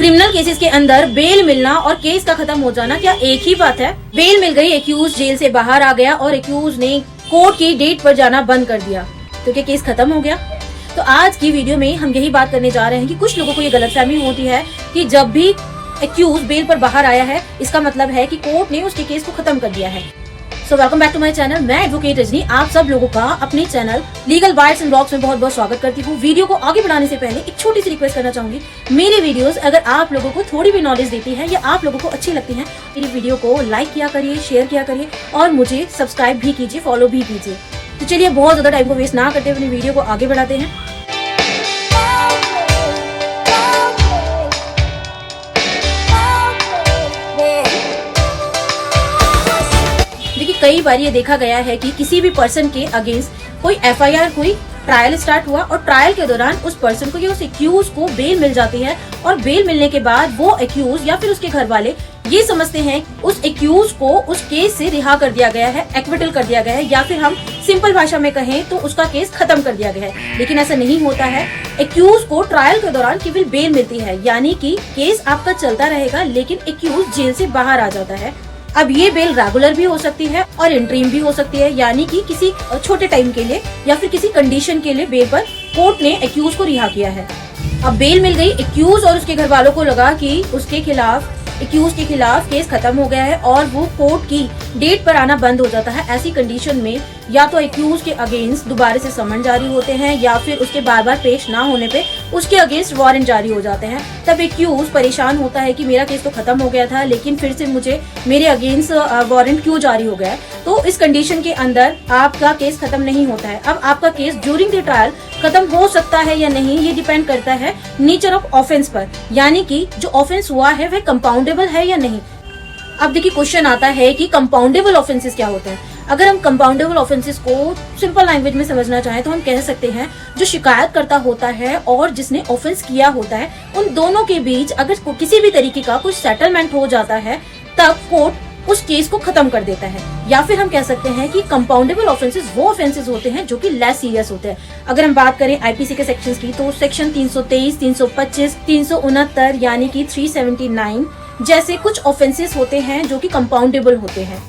Criminal cases के अंदर bell मिलना और केस का खत्म हो जाना क्या एक ही बात है? बेल मिल गई, एक्यूज जेल से बाहर आ गया और एक्यूज ने कोर्ट की डेट पर जाना बंद कर दिया, तो क्या केस खत्म हो गया? तो आज की वीडियो में हम यही बात करने जा रहे हैं कि कुछ लोगों को ये गलतफहमी होती है कि जब भी एक्यूज बेल पर बाहर आया है इसका मतलब है कि कोर्ट ने उसके केस को खत्म कर दिया है। So welcome back to my channel. मैं एडवोकेट रजनी आप सब लोगों का अपने channel legal bytes and blogs में बहुत बहुत स्वागत करती हूँ। वीडियो को आगे बढ़ाने से पहले एक छोटी सी रिक्वेस्ट करना चाहूंगी, मेरी वीडियोस अगर आप लोगों को थोड़ी भी नॉलेज देती है या आप लोगों को अच्छी लगती है, मेरी वीडियो को लाइक किया करिए, शेयर किया करिए और मुझे सब्सक्राइब भी कीजिए, फॉलो भी कीजिए। तो चलिए बहुत ज्यादा टाइम को वेस्ट ना करते अपनी वीडियो को आगे बढ़ाते हैं। देखिए कई बार ये देखा गया है कि किसी भी पर्सन के अगेंस्ट कोई एफआईआर हुई, ट्रायल स्टार्ट हुआ और ट्रायल के दौरान उस पर्सन को या उस एक्यूज को बेल मिल जाती है और बेल मिलने के बाद वो एक्यूज या फिर उसके घर वाले ये समझते हैं उस एक्यूज को उस केस से रिहा कर दिया गया है, एक्विटल कर दिया गया है, या फिर हम सिंपल भाषा में कहें तो उसका केस खत्म कर दिया गया है। लेकिन ऐसा नहीं होता है। एक्यूज को ट्रायल के दौरान केवल बेल मिलती है, यानी कि केस आपका चलता रहेगा लेकिन एक्यूज जेल से बाहर आ जाता है। अब ये बेल रेगुलर भी हो सकती है और इंटरिम भी हो सकती है, यानी कि किसी छोटे टाइम के लिए या फिर किसी कंडीशन के लिए बेल पर कोर्ट ने एक्यूज को रिहा किया है। अब बेल मिल गई, एक्यूज और उसके घर वालों को लगा कि उसके खिलाफ एक्यूज के खिलाफ केस खत्म हो गया है और वो कोर्ट की डेट पर आना बंद हो जाता है। ऐसी कंडीशन में या तो एक्यूज के अगेंस्ट दोबारा से समन जारी होते हैं या फिर उसके बार बार पेश ना होने पे उसके अगेंस्ट वारंट जारी हो जाते हैं। तब एक्यूज परेशान होता है कि मेरा केस तो खत्म हो गया था लेकिन फिर से मुझे मेरे अगेंस्ट वारंट क्यों जारी हो गया। तो इस कंडीशन के अंदर आपका केस खत्म नहीं होता है। अब आपका केस ड्यूरिंग द ट्रायल खत्म हो सकता है या नहीं ये डिपेंड करता है नेचर ऑफ ऑफेंस पर, यानी कि जो ऑफेंस हुआ है वह कंपाउंडेबल है या नहीं। अब देखिए क्वेश्चन आता है कि कंपाउंडेबल ऑफेंसेस क्या होते हैं। अगर हम कंपाउंडेबल ऑफेंसेस को सिंपल लैंग्वेज में समझना चाहें तो हम कह सकते हैं जो शिकायत करता होता है और जिसने ऑफेंस किया होता है उन दोनों के बीच अगर किसी भी तरीके का कुछ सेटलमेंट हो जाता है तब कोर्ट उस केस को खत्म कर देता है। या फिर हम कह सकते हैं कि कंपाउंडेबल ऑफेंसेस वो ऑफेंसेस होते हैं जो कि लेस सीरियस होते हैं। अगर हम बात करें आईपीसी के सेक्शंस की तो सेक्शन 323, 325, 369 यानी कि 379 जैसे कुछ ऑफेंसेस होते हैं जो कि कंपाउंडेबल होते हैं।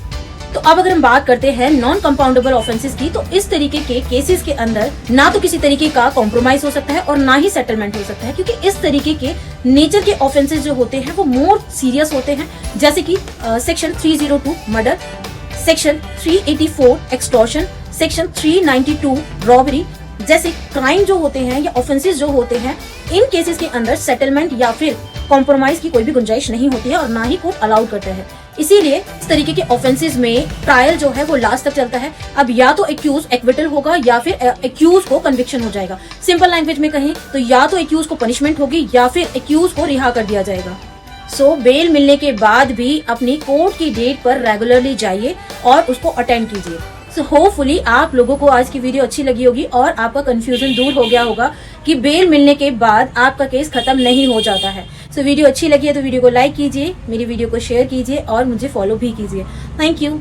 तो अब अगर हम बात करते हैं नॉन कंपाउंडेबल ऑफेंसेस की, तो इस तरीके के केसेस के अंदर ना तो किसी तरीके का कॉम्प्रोमाइज हो सकता है और ना ही सेटलमेंट हो सकता है, क्योंकि इस तरीके के नेचर के ऑफेंसेस जो होते हैं वो मोर सीरियस होते हैं। जैसे कि section 302 murder, section 384 extortion, section 392 robbery जैसे क्राइम जो होते हैं या ऑफेंसेस जो होते हैं, इन केसेस के अंदर सेटलमेंट या फिर कॉम्प्रोमाइज की कोई भी गुंजाइश नहीं होती है और ना ही कोर्ट अलाउड करता है। इसीलिए इस तरीके के ऑफेंसेस में ट्रायल जो है वो लास्ट तक चलता है। अब या तो एक्यूज एक्विटल होगा या फिर एक्यूज को कन्विक्शन हो जाएगा। सिंपल लैंग्वेज में कहें तो या तो एक्यूज को पनिशमेंट होगी या फिर एक्यूज को रिहा कर दिया जाएगा। सो बेल मिलने के बाद भी अपनी कोर्ट की डेट पर रेगुलरली जाइए और उसको अटेंड कीजिए। सो होपफुली आप लोगों को आज की वीडियो अच्छी लगी होगी और आपका कंफ्यूजन दूर हो गया होगा कि बेल मिलने के बाद आपका केस खत्म नहीं हो जाता है। सो वीडियो अच्छी लगी है तो वीडियो को लाइक कीजिए, मेरी वीडियो को शेयर कीजिए और मुझे फॉलो भी कीजिए। Thank you.